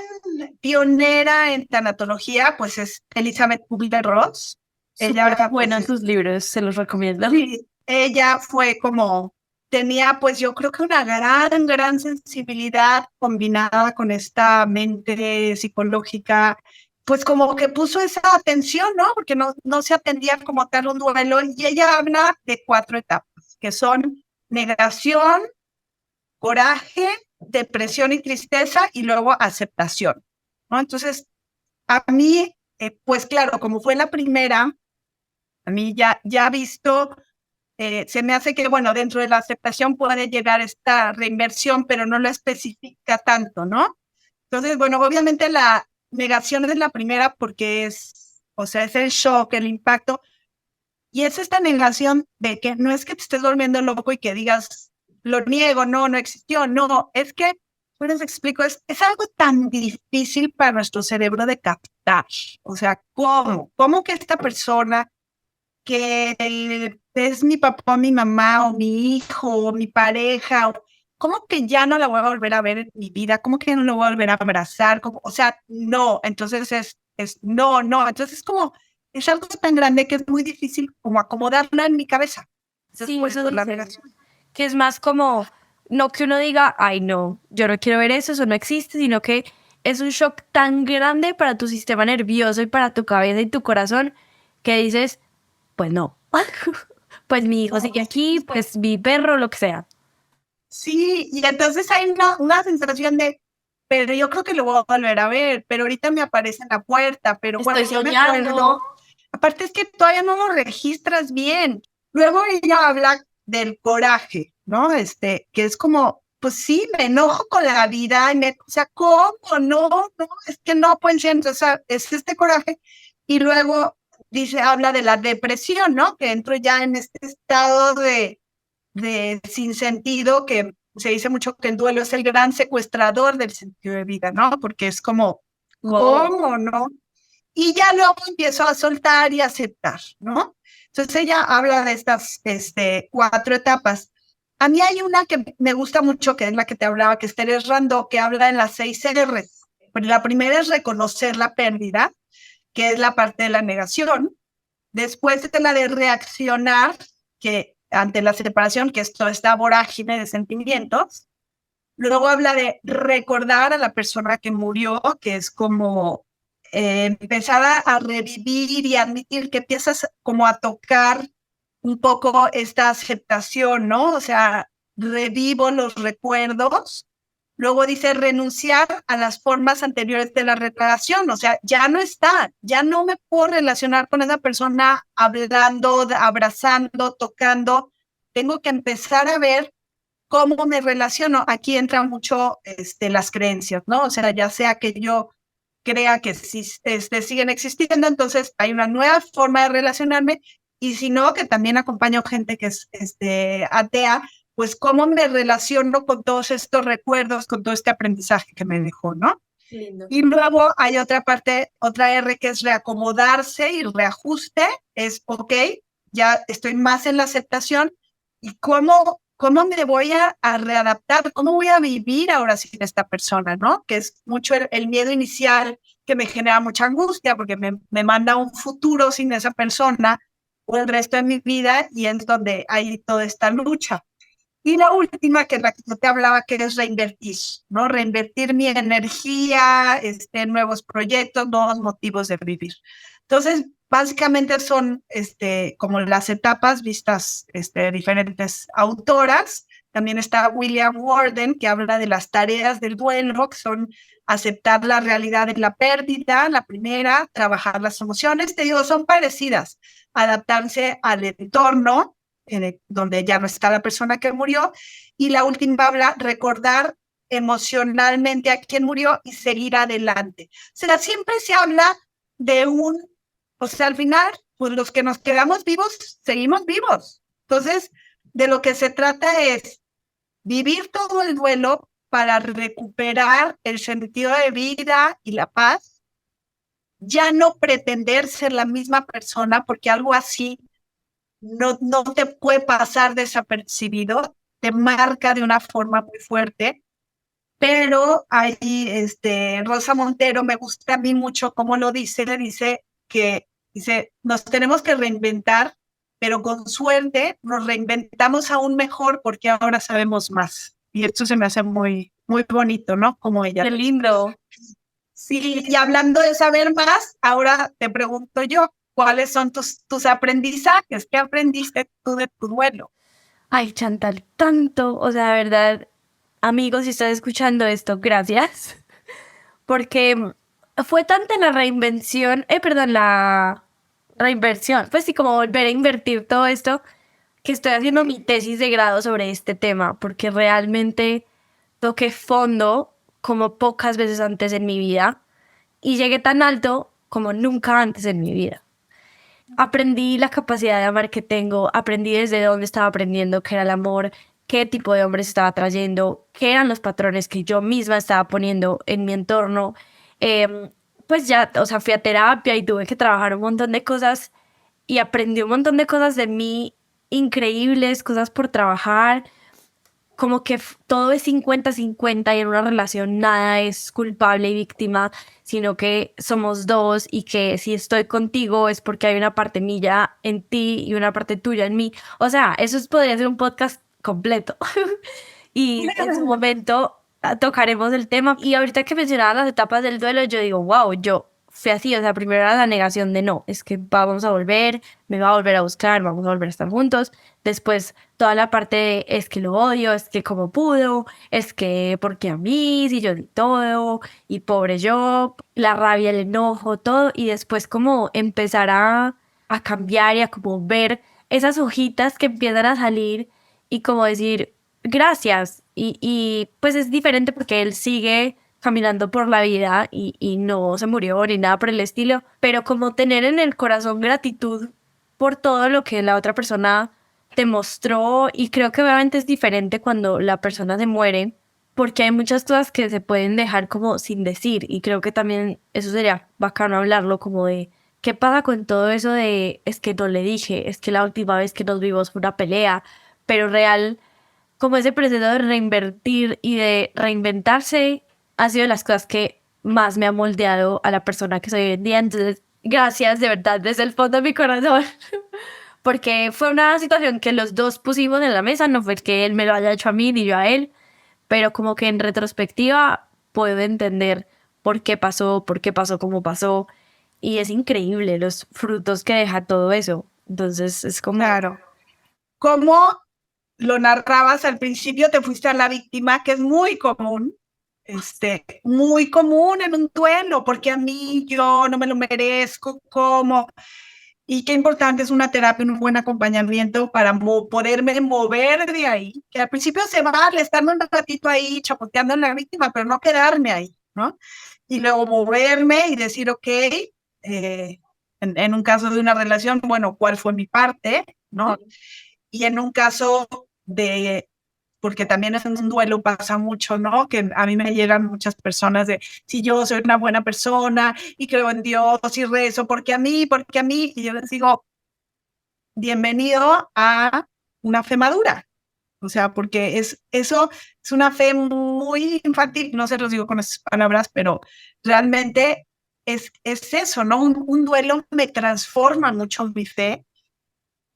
pionera en tanatología, pues es Elizabeth Kubler-Ross. Súper Ella, bueno en pues, tus libros, se los recomiendo. sí, ella fue como, tenía pues yo creo que una gran sensibilidad combinada con esta mente psicológica, pues como que puso esa atención, ¿no? Porque no se atendía como tal un duelo y ella habla de 4 etapas, que son negación, coraje, depresión y tristeza y luego aceptación, ¿no? Entonces, a mí, pues claro, como fue la primera, a mí ya visto se me hace que, bueno, dentro de la aceptación puede llegar esta reinversión, pero no lo especifica tanto, ¿no? Entonces, bueno, obviamente la negación es la primera porque o sea, es el shock, el impacto, y es esta negación de que no es que te estés volviendo loco y que digas, lo niego, no existió, no, es que, pues les explico, es algo tan difícil para nuestro cerebro de captar, o sea, ¿cómo que esta persona que es mi papá, mi mamá, o mi hijo, o mi pareja, ¿cómo que ya no la voy a volver a ver en mi vida? ¿Cómo que no la voy a volver a abrazar? O sea, no, entonces no, entonces es como, es algo tan grande que es muy difícil como acomodarla en mi cabeza. Sí, Pues, eso la dice, negación. que es más como, no que uno diga, ay no, yo no quiero ver eso no existe, sino que es un shock tan grande para tu sistema nervioso y para tu cabeza y tu corazón que dices, pues no, pues mi hijo sigue aquí, pues mi perro, lo que sea. Sí, y entonces hay una sensación de, pero yo creo que lo voy a volver a ver, pero ahorita me aparece en la puerta, pero bueno, Estoy yo me acuerdo. soñando. Aparte es que todavía no lo registras bien. Luego ella habla del coraje, ¿no? Que es como, pues sí, me enojo con la vida, o sea, ¿cómo? No, es que no pueden ser, o sea, es este coraje. Y luego habla de la depresión, ¿no? Que entro ya en este estado de sin sentido, que se dice mucho que el duelo es el gran secuestrador del sentido de vida, ¿no? Porque es como, Wow. ¿cómo, no? Y ya luego empiezo a soltar y aceptar, ¿no? Entonces ella habla de estas 4 etapas. A mí hay una que me gusta mucho, que es la que te hablaba, que es Teres Rando, que habla en las 6 R's. La primera es reconocer la pérdida, que es la parte de la negación. Después de la de reaccionar, que ante la separación, que es toda esta vorágine de sentimientos. Luego habla de recordar a la persona que murió, que es como empezar a revivir y admitir que empiezas como a tocar un poco esta aceptación, ¿no? O sea, revivo los recuerdos. Luego dice renunciar a las formas anteriores de la relación, o sea, ya no está, ya no me puedo relacionar con esa persona hablando, abrazando, tocando. Tengo que empezar a ver cómo me relaciono. Aquí entran mucho las creencias, ¿no? O sea, ya sea que yo crea que sí, siguen existiendo, entonces hay una nueva forma de relacionarme, y si no, que también acompaño gente que es atea, pues cómo me relaciono con todos estos recuerdos, con todo este aprendizaje que me dejó, ¿no? Lindo. Y luego hay otra parte, otra R, que es reacomodarse y reajuste, es, ok, ya estoy más en la aceptación, y cómo me voy a readaptar, cómo voy a vivir ahora sin esta persona, ¿no? Que es mucho el miedo inicial que me genera mucha angustia porque me manda un futuro sin esa persona o el resto de mi vida y es donde hay toda esta lucha. Y la última, que es la que yo te hablaba, que es reinvertir, ¿no? Reinvertir mi energía, nuevos proyectos, nuevos motivos de vivir. Entonces, básicamente son como las etapas vistas de diferentes autoras. También está William Warden, que habla de las tareas del duelo, que son aceptar la realidad de la pérdida, la primera, trabajar las emociones. Te digo, son parecidas, adaptarse al entorno, donde ya no está la persona que murió, y la última habla recordar emocionalmente a quien murió y seguir adelante. O sea, siempre se habla de o sea, al final, pues los que nos quedamos vivos, seguimos vivos. Entonces, de lo que se trata es vivir todo el duelo para recuperar el sentido de vida y la paz, ya no pretender ser la misma persona, porque algo así no te puede pasar desapercibido, te marca de una forma muy fuerte, pero ahí Rosa Montero me gusta a mí mucho cómo lo dice, le dice, nos tenemos que reinventar, pero con suerte nos reinventamos aún mejor porque ahora sabemos más. Y esto se me hace muy, muy bonito, ¿no? Como ella. Qué lindo. Sí, y hablando de saber más, ahora te pregunto yo, ¿cuáles son tus aprendizajes? ¿Qué aprendiste tú de tu duelo? Ay, Chantal, tanto, o sea, de verdad, amigos, si estás escuchando esto, gracias, porque fue tanta la reinvención, perdón, la reinversión, pues sí, como volver a invertir todo esto, que estoy haciendo mi tesis de grado sobre este tema, porque realmente toqué fondo como pocas veces antes en mi vida y llegué tan alto como nunca antes en mi vida. Aprendí la capacidad de amar que tengo, aprendí desde dónde estaba aprendiendo qué era el amor, qué tipo de hombres estaba trayendo, qué eran los patrones que yo misma estaba poniendo en mi entorno. Pues ya, o sea, fui a terapia y tuve que trabajar un montón de cosas y aprendí un montón de cosas de mí increíbles, cosas por trabajar, como que todo es 50-50 y en una relación nada es culpable y víctima, sino que somos dos y que si estoy contigo es porque hay una parte mía en ti y una parte tuya en mí. O sea, podría ser un podcast completo. Y en su momento tocaremos el tema. Y ahorita que mencionaba las etapas del duelo, yo digo, wow, yo fui así. O sea, primero era la negación de no, es que vamos a volver, me va a volver a buscar, vamos a volver a estar juntos. Después toda la parte de es que lo odio, es que cómo pudo, es que porque a mí, si yo di todo, y pobre yo, la rabia, el enojo, todo. Y después como empezar a cambiar y a como ver esas hojitas que empiezan a salir y como decir gracias. Y pues es diferente porque él sigue caminando por la vida y no se murió ni nada por el estilo, pero como tener en el corazón gratitud por todo lo que la otra persona te mostró y creo que obviamente es diferente cuando la persona se muere porque hay muchas cosas que se pueden dejar como sin decir y creo que también eso sería bacano hablarlo como de qué pasa con todo eso de es que no le dije, es que la última vez que nos vimos fue una pelea, pero real como ese proceso de reinvertir y de reinventarse ha sido de las cosas que más me ha moldeado a la persona que soy hoy en día. Entonces, gracias de verdad desde el fondo de mi corazón, porque fue una situación que los dos pusimos en la mesa, no fue que él me lo haya hecho a mí ni yo a él, pero como que en retrospectiva puedo entender por qué pasó como pasó, y es increíble los frutos que deja todo eso. Entonces, es como... Claro. ¿Cómo lo narrabas al principio? Te fuiste a la víctima, que es muy común en un duelo, porque a mí yo no me lo merezco, ¿cómo? Y qué importante es una terapia, un buen acompañamiento para poderme mover de ahí, que al principio se vale estarme un ratito ahí chapoteando en la víctima, pero no quedarme ahí, ¿no? Y luego moverme y decir, ok, en un caso de una relación, bueno, ¿cuál fue mi parte? ¿No? Y en un caso porque también es un duelo, pasa mucho, ¿no? Que a mí me llegan muchas personas de, si yo soy una buena persona y creo en Dios y rezo, porque a mí, y yo les digo, bienvenido a una fe madura. O sea, porque eso es una fe muy infantil, no se los digo con esas palabras, pero realmente es eso, ¿no? Un duelo me transforma mucho mi fe,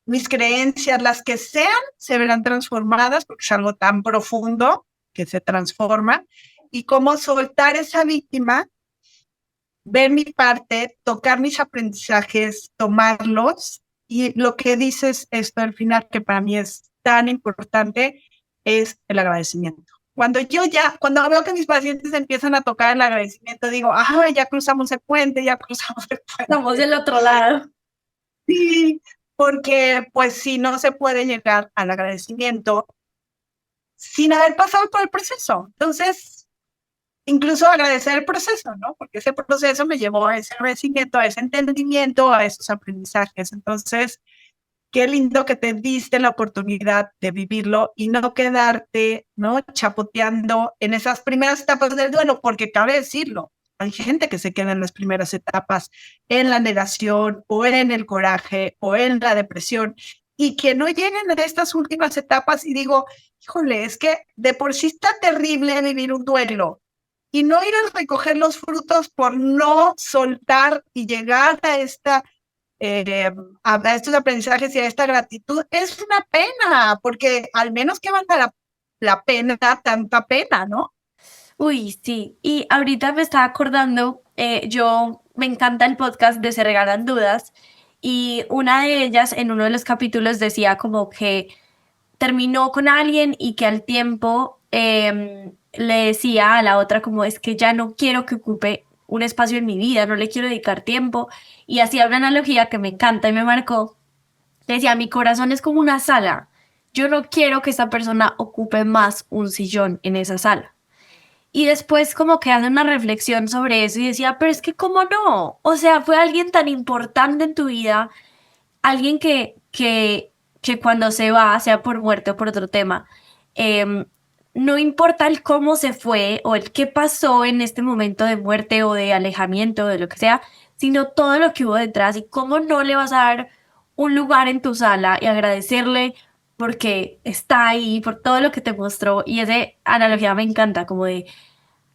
mis creencias, las que sean, se verán transformadas porque es algo tan profundo que se transforma. Y cómo soltar esa víctima, ver mi parte, tocar mis aprendizajes, tomarlos. Y lo que dices esto al final, que para mí es tan importante, es el agradecimiento. Cuando veo que mis pacientes empiezan a tocar el agradecimiento, digo, ya cruzamos el puente, ya cruzamos el puente. Estamos del otro lado. Sí, porque pues si no se puede llegar al agradecimiento sin haber pasado por el proceso. Entonces, incluso agradecer el proceso, ¿no? Porque ese proceso me llevó a ese agradecimiento, a ese entendimiento, a esos aprendizajes. Entonces, qué lindo que te diste la oportunidad de vivirlo y no quedarte, ¿no? Chapoteando en esas primeras etapas del duelo, porque cabe decirlo, hay gente que se queda en las primeras etapas, en la negación o en el coraje o en la depresión y que no lleguen a estas últimas etapas y digo, híjole, es que de por sí está terrible vivir un duelo y no ir a recoger los frutos por no soltar y llegar a a estos aprendizajes y a esta gratitud, es una pena, porque al menos que valga la pena, tanta pena, ¿no? Uy, sí. Y ahorita me estaba acordando, yo me encanta el podcast de Se Regalan Dudas y una de ellas en uno de los capítulos decía como que terminó con alguien y que al tiempo le decía a la otra como es que ya no quiero que ocupe un espacio en mi vida, no le quiero dedicar tiempo. Y hacía una analogía que me encanta y me marcó. Decía, mi corazón es como una sala. Yo no quiero que esta persona ocupe más un sillón en esa sala. Y después como que hace una reflexión sobre eso y decía, pero es que cómo no, o sea, fue alguien tan importante en tu vida, alguien que cuando se va, sea por muerte o por otro tema, em, no importa el cómo se fue o el qué pasó en este momento de muerte o de alejamiento o de lo que sea, sino todo lo que hubo detrás y cómo no le vas a dar un lugar en tu sala y agradecerle porque está ahí, por todo lo que te mostró. Y esa analogía me encanta, como de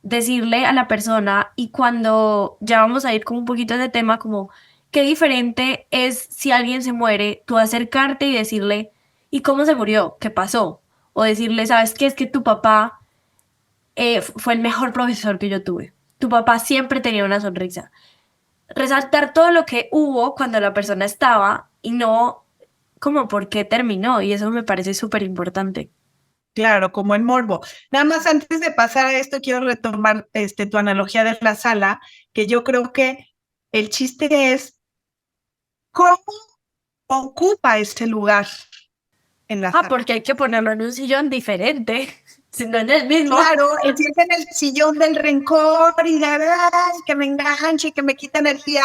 decirle a la persona y cuando ya vamos a ir como un poquito de tema, como qué diferente es si alguien se muere, tú acercarte y decirle, ¿y cómo se murió? ¿Qué pasó? O decirle, ¿sabes qué? Es que tu papá fue el mejor profesor que yo tuve. Tu papá siempre tenía una sonrisa. Resaltar todo lo que hubo cuando la persona estaba y no como por qué terminó. Y eso me parece súper importante. Claro, como el morbo. Nada más antes de pasar a esto, quiero retomar tu analogía de la sala, que yo creo que el chiste es cómo ocupa este lugar en la Ah, sala. porque hay que ponerlo en un sillón diferente, si no en el mismo. Claro, si es en el sillón del rencor y de ay, que me enganche y que me quita energía,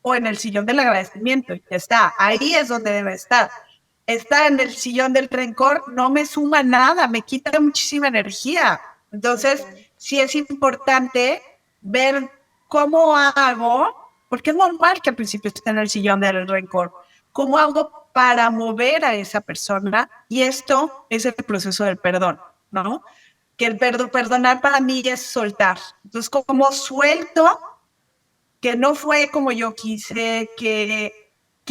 o en el sillón del agradecimiento, y ya está, ahí es donde debe estar. Está en el sillón del rencor, no me suma nada, me quita muchísima energía. Entonces, sí es importante ver cómo hago, porque es normal que al principio esté en el sillón del rencor, cómo hago para mover a esa persona, y esto es el proceso del perdón, ¿no? Que el perdonar para mí es soltar. Entonces, como suelto que no fue como yo quise, que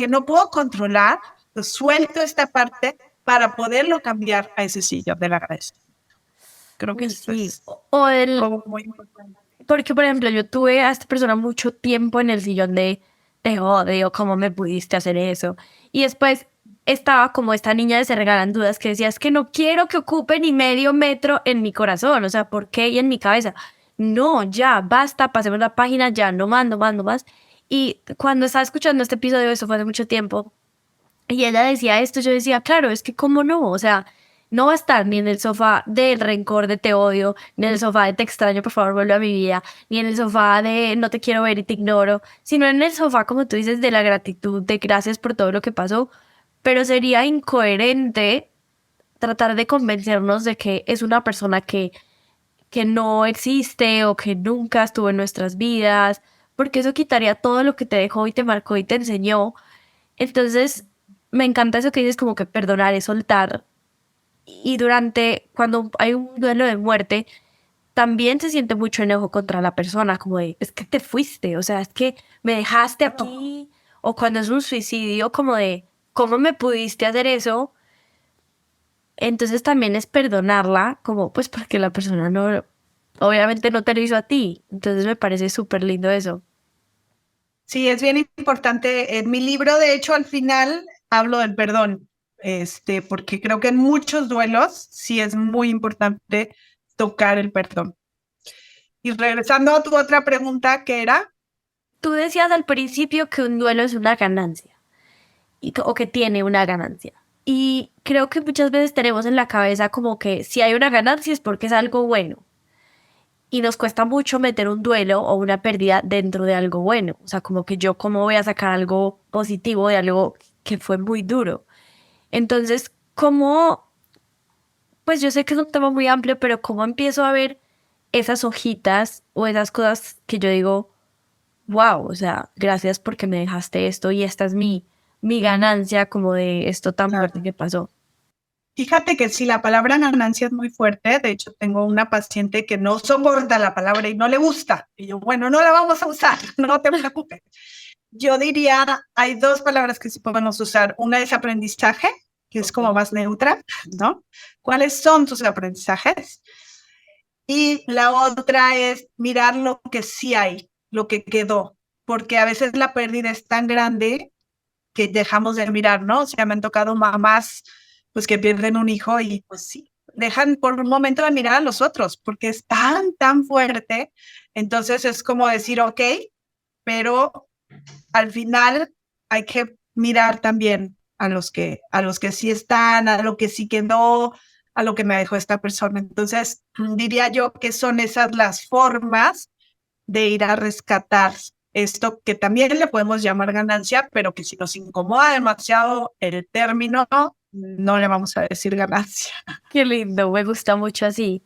no puedo controlar, pues suelto esta parte para poderlo cambiar a ese sillón del agradecimiento. Creo que Uy, esto sí. es O el, como muy importante. porque por ejemplo, yo tuve a esta persona mucho tiempo en el sillón de te odio, ¿cómo me pudiste hacer eso? Y después estaba como esta niña de Se Regalan Dudas que decía, es que no quiero que ocupe ni medio metro en mi corazón, o sea, ¿por qué? Y en mi cabeza, no, ya, basta, pasemos la página, ya, no mando, mando más. Y cuando estaba escuchando este episodio, eso fue hace mucho tiempo, y ella decía esto, yo decía, claro, es que cómo no, o sea, no va a estar ni en el sofá del rencor de te odio, ni en el sofá de te extraño, por favor, vuelve a mi vida, ni en el sofá de no te quiero ver y te ignoro, sino en el sofá, como tú dices, de la gratitud, de gracias por todo lo que pasó, pero sería incoherente tratar de convencernos de que es una persona que no existe o que nunca estuvo en nuestras vidas, porque eso quitaría todo lo que te dejó y te marcó y te enseñó. Entonces, me encanta eso que dices como que perdonar es soltar. Y durante, cuando hay un duelo de muerte, también se siente mucho enojo contra la persona, como de, es que te fuiste, o sea, es que me dejaste aquí, o cuando es un suicidio, como de, ¿cómo me pudiste hacer eso? Entonces también es perdonarla, como pues porque la persona no, obviamente no te lo hizo a ti. Entonces me parece súper lindo eso. Sí, es bien importante. En mi libro, de hecho, al final hablo del perdón, porque creo que en muchos duelos sí es muy importante tocar el perdón. Y regresando a tu otra pregunta, que era, Tú decías al principio que un duelo es una ganancia, o que tiene una ganancia. Y creo que muchas veces tenemos en la cabeza como que si hay una ganancia es porque es algo bueno. Y nos cuesta mucho meter un duelo o una pérdida dentro de algo bueno. O sea, como que yo cómo voy a sacar algo positivo de algo que fue muy duro. Entonces, ¿cómo? Pues yo sé que es un tema muy amplio, pero ¿cómo empiezo a ver esas hojitas o esas cosas que yo digo, wow, o sea, gracias porque me dejaste esto y esta es mi ganancia como de esto tan fuerte que pasó? fíjate que si la palabra ganancia es muy fuerte, de hecho tengo una paciente que no soporta la palabra y no le gusta. Y yo, bueno, no la vamos a usar, no te preocupes. Yo diría, hay dos palabras que sí podemos usar. Una es aprendizaje, que es como más neutra, ¿no? ¿Cuáles son tus aprendizajes? Y la otra es mirar lo que sí hay, lo que quedó, porque a veces la pérdida es tan grande que dejamos de mirar, ¿no? O sea, me han tocado mamás pues que pierden un hijo y pues sí, dejan por un momento de mirar a los otros, porque es tan fuerte. Entonces es como decir, ok, pero al final hay que mirar también a los que sí están, a lo que sí quedó, a lo que me dejó esta persona. Entonces, diría yo que son esas las formas de ir a rescatar esto que también le podemos llamar ganancia, pero que si nos incomoda demasiado el término, no le vamos a decir ganancia. Qué lindo, me gusta mucho así.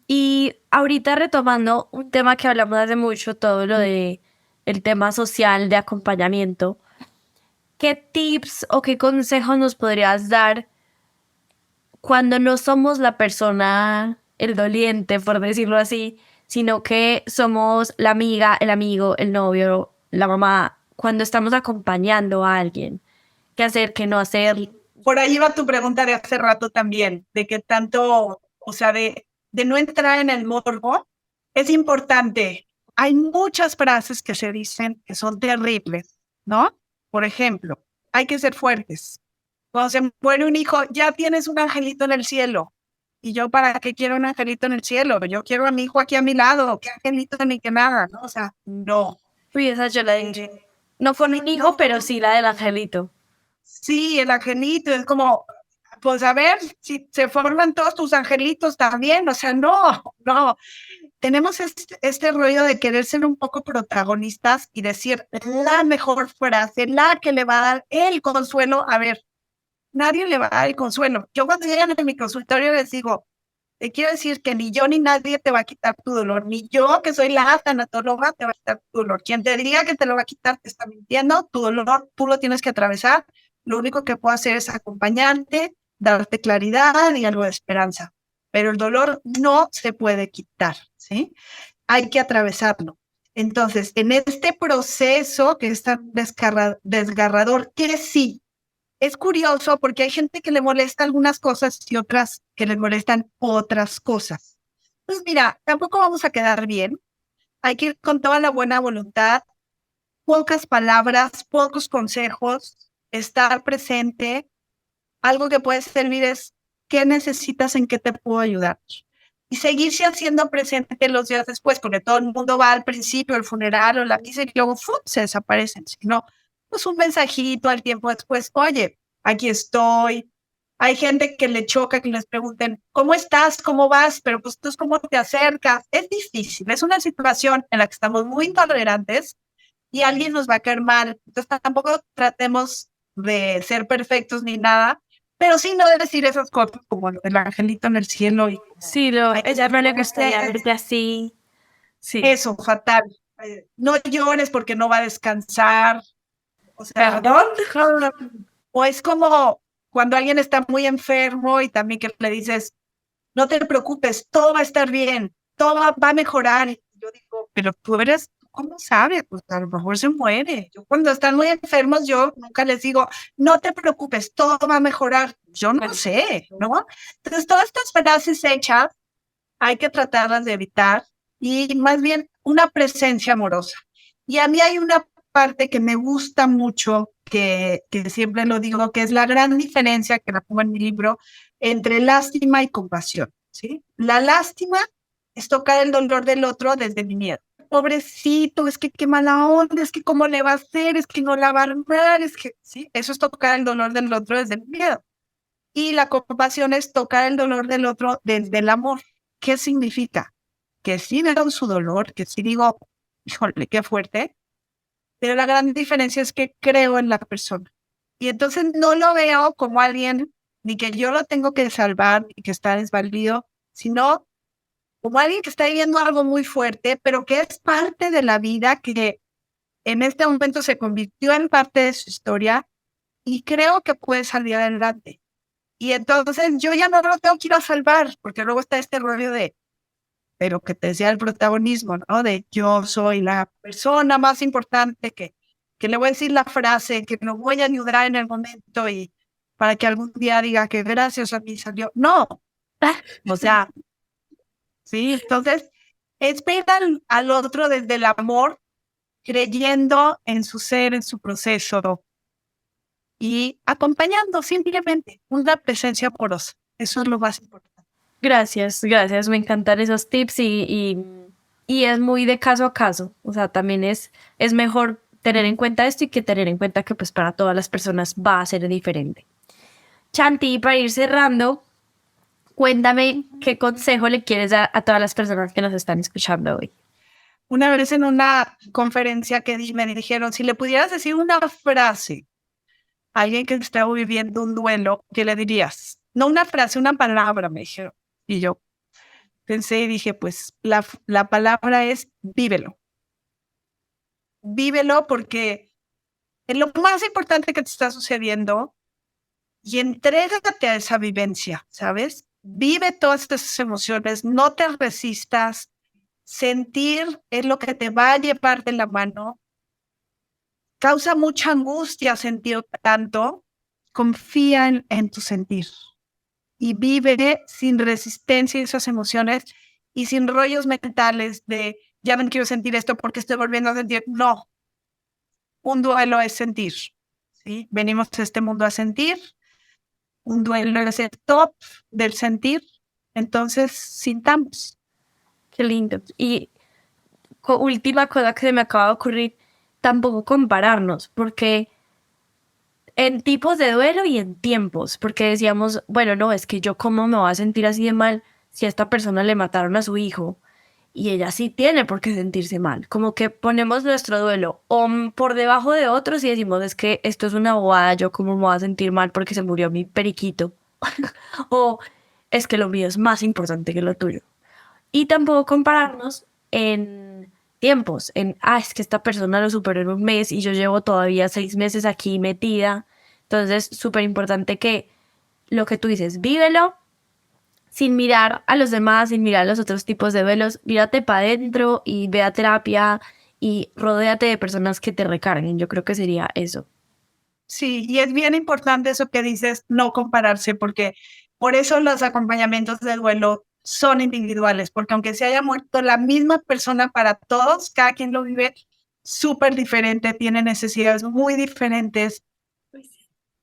Y ahorita retomando un tema que hablamos hace mucho, todo lo de el tema social de acompañamiento, ¿qué tips o qué consejos nos podrías dar cuando no somos la persona, el doliente, por decirlo así, sino que somos la amiga, el amigo, el novio, la mamá, cuando estamos acompañando a alguien? ¿Qué hacer, qué no hacer? Por ahí va tu pregunta de hace rato también, de qué tanto, o sea, de no entrar en el morbo. Es importante. Hay muchas frases que se dicen que son terribles, ¿no? Por ejemplo, hay que ser fuertes. Cuando se muere un hijo, ya tienes un angelito en el cielo. ¿Y yo para qué quiero un angelito en el cielo? Yo quiero a mi hijo aquí a mi lado. ¿Qué angelito ni qué nada? ¿No? O sea, no. Uy, esa yo la dije. No fue mi hijo, pero sí la del angelito. Sí, el angelito es como, pues a ver si se forman todos tus angelitos también. O sea, no. Tenemos este rollo de querer ser un poco protagonistas y decir la mejor frase, la que le va a dar el consuelo. A ver, nadie le va a dar el consuelo. Yo cuando llegan a mi consultorio les digo, te quiero decir que ni yo ni nadie te va a quitar tu dolor, ni yo que soy la tanatóloga te va a quitar tu dolor. Quien te diga que te lo va a quitar te está mintiendo, tu dolor tú lo tienes que atravesar. Lo único que puedo hacer es acompañarte, darte claridad y algo de esperanza. Pero el dolor no se puede quitar, ¿sí? Hay que atravesarlo. Entonces, en este proceso que es tan desgarrador, que sí, es curioso porque hay gente que le molesta algunas cosas y otras que les molestan otras cosas. Pues mira, tampoco vamos a quedar bien. Hay que ir con toda la buena voluntad, pocas palabras, pocos consejos, estar presente. Algo que puede servir es qué necesitas, en qué te puedo ayudar. Y seguirse haciendo presente los días después, porque todo el mundo va al principio, al funeral o la misa y luego ¡fum! Se desaparecen. Sino, pues un mensajito al tiempo después, oye, aquí estoy. Hay gente que le choca que les pregunten, ¿cómo estás? ¿Cómo vas? Pero pues tú, ¿cómo te acercas? Es difícil, es una situación en la que estamos muy intolerantes y alguien nos va a caer mal. Entonces tampoco tratemos de ser perfectos ni nada, pero sí no de decir esas cosas como el angelito en el cielo y Sí, ella me le gustaría verte así. Sí. eso, fatal. No llores porque no va a descansar. O sea, ¿Perdón? o es como cuando alguien está muy enfermo y también que le dices, no te preocupes, todo va a estar bien, todo va a mejorar. Y yo digo, pero tú eres, ¿cómo sabes? Pues a lo mejor se muere. Yo cuando están muy enfermos, yo nunca les digo, no te preocupes, todo va a mejorar. Yo no sé, ¿no? Entonces, todas estas frases hechas hay que tratarlas de evitar y más bien una presencia amorosa. Y a mí hay una parte que me gusta mucho, que siempre lo digo, que es la gran diferencia, que la pongo en mi libro, entre lástima y compasión, ¿sí? La lástima es tocar el dolor del otro desde mi miedo. Pobrecito, es que qué mala onda, es que cómo le va a hacer, es que no la va a armar, es que, ¿sí? Eso es tocar el dolor del otro desde el miedo. Y la compasión es tocar el dolor del otro desde el amor. ¿Qué significa? Que sí veo su dolor, que sí digo, híjole, qué fuerte, pero la gran diferencia es que creo en la persona. Y entonces no lo veo como alguien, ni que yo lo tengo que salvar, ni que está desvalido, sino como alguien que está viviendo algo muy fuerte, pero que es parte de la vida, que en este momento se convirtió en parte de su historia y creo que puede salir adelante. Y entonces yo ya no lo tengo que ir a salvar, porque luego está este rollo de, pero que te sea el protagonismo, ¿no? De yo soy la persona más importante que le voy a decir la frase, que lo voy a ayudar en el momento y para que algún día diga que gracias a mí salió. No, o sea, sí, entonces es ver al otro desde el amor, creyendo en su ser, en su proceso y acompañando simplemente una presencia amorosa. Eso es lo más importante. Gracias, gracias. Me encantan esos tips y es muy de caso a caso. O sea, también es mejor tener en cuenta esto y que tener en cuenta que pues para todas las personas va a ser diferente. Chanti, para ir cerrando, cuéntame qué consejo le quieres dar a todas las personas que nos están escuchando hoy. Una vez en una conferencia que me dijeron, si le pudieras decir una frase a alguien que está viviendo un duelo, ¿qué le dirías? No una frase, una palabra, me dijeron. Y yo pensé y dije, pues la palabra es vívelo. Vívelo porque es lo más importante que te está sucediendo y entrégate a esa vivencia, ¿sabes? Vive todas esas emociones, no te resistas. Sentir es lo que te va a llevar de la mano. Causa mucha angustia sentir tanto. Confía en tu sentir y vive sin resistencia a esas emociones y sin rollos mentales de ya no quiero sentir esto porque estoy volviendo a sentir. No, un duelo es sentir, ¿sí? Venimos a este mundo a sentir, un duelo es el top del sentir, entonces sintamos. Qué lindo. Y última cosa que se me acaba de ocurrir, tampoco compararnos, porque en tipos de duelo y en tiempos, porque decíamos, bueno, no, es que yo cómo me voy a sentir así de mal si a esta persona le mataron a su hijo y ella sí tiene por qué sentirse mal. Como que ponemos nuestro duelo o por debajo de otros y decimos, es que esto es una bobada, yo cómo me voy a sentir mal porque se murió mi periquito. O es que lo mío es más importante que lo tuyo. Y tampoco compararnos en tiempos, es que esta persona lo superó en un mes y yo llevo todavía 6 meses aquí metida. Entonces, súper importante que lo que tú dices, vívelo sin mirar a los demás, sin mirar a los otros tipos de duelos, mírate para adentro y ve a terapia y rodéate de personas que te recarguen. Yo creo que sería eso. Sí, y es bien importante eso que dices, no compararse, porque por eso los acompañamientos de duelo son individuales, porque aunque se haya muerto la misma persona para todos, cada quien lo vive súper diferente, tiene necesidades muy diferentes.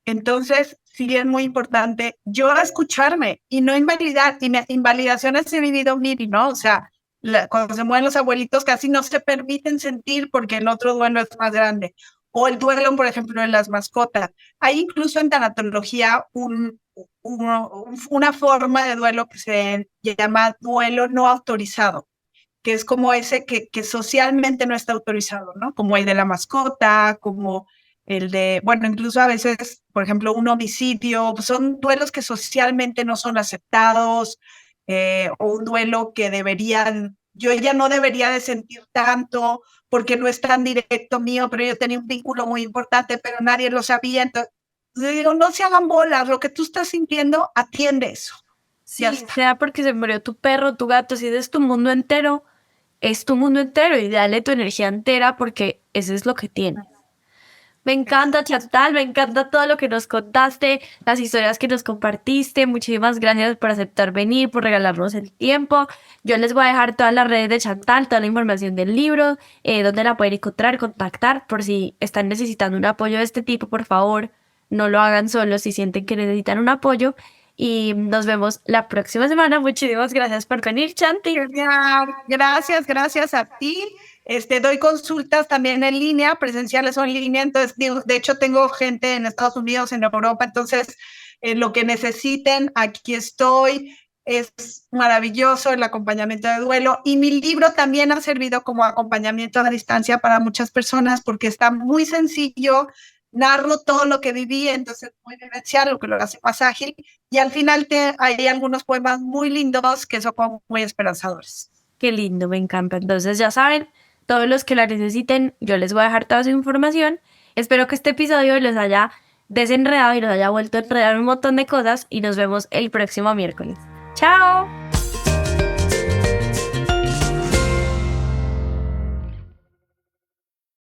Entonces, sí es muy importante yo escucharme y no invalidar, y invalidaciones he vivido mil, ¿no? O sea, cuando se mueren los abuelitos casi no se permiten sentir porque el otro duelo es más grande. O el duelo, por ejemplo, de las mascotas. Hay incluso en tanatología una forma de duelo que se llama duelo no autorizado, que es como ese que socialmente no está autorizado, ¿no? Como el de la mascota, como el de, bueno, incluso a veces, por ejemplo, un homicidio, son duelos que socialmente no son aceptados, o un duelo que deberían, yo ya no debería de sentir tanto porque no es tan directo mío, pero yo tenía un vínculo muy importante, pero nadie lo sabía. Entonces, digo, no se hagan bolas, lo que tú estás sintiendo, atiende eso. Ya sea porque se murió tu perro, tu gato, si es tu mundo entero, es tu mundo entero y dale tu energía entera porque eso es lo que tienes. Me encanta, Chantal, me encanta todo lo que nos contaste, las historias que nos compartiste. Muchísimas gracias por aceptar venir, por regalarnos el tiempo. Yo les voy a dejar todas las redes de Chantal, toda la información del libro, donde la pueden encontrar, contactar, por si están necesitando un apoyo de este tipo, por favor, no lo hagan solos si sienten que necesitan un apoyo. Y nos vemos la próxima semana. Muchísimas gracias por venir, Chanti. Gracias a ti. Doy consultas también en línea, presenciales o en línea. Entonces, de hecho, tengo gente en Estados Unidos, en Europa. Entonces, lo que necesiten, aquí estoy. Es maravilloso el acompañamiento de duelo. Y mi libro también ha servido como acompañamiento a distancia para muchas personas porque está muy sencillo. Narro todo lo que viví, entonces muy vivencial, lo que lo hace más ágil. Y al final hay algunos poemas muy lindos que son muy esperanzadores. Qué lindo, me encanta. Entonces ya saben, todos los que la necesiten, yo les voy a dejar toda su información. Espero que este episodio los haya desenredado y los haya vuelto a enredar un montón de cosas y nos vemos el próximo miércoles. ¡Chao!